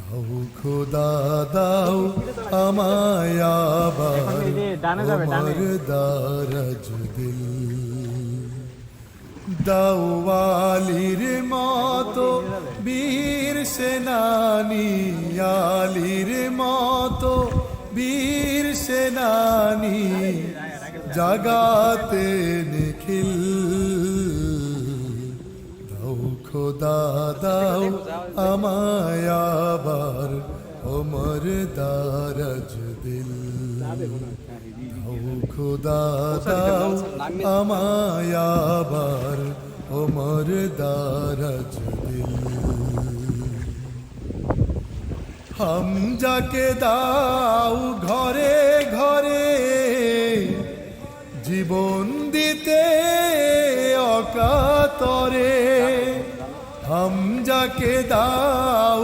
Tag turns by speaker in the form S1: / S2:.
S1: দাও খোদা দাও আমায় আবার ওমর দারাজ দিল, দাওয়ালির মতো বীর সেনানি, আলীর মতো বীর সেনানি, জাগাতে নিখিল। দাও খোদা দাও আমায় আবার ওমর দারাজ দিল, দাও খোদা দাও আমায় আবার ওমর দারাজ দিল। হামজাকে দাও ঘরে ঘরে জীবন দিতে অকাতরে, হামজাকে দাও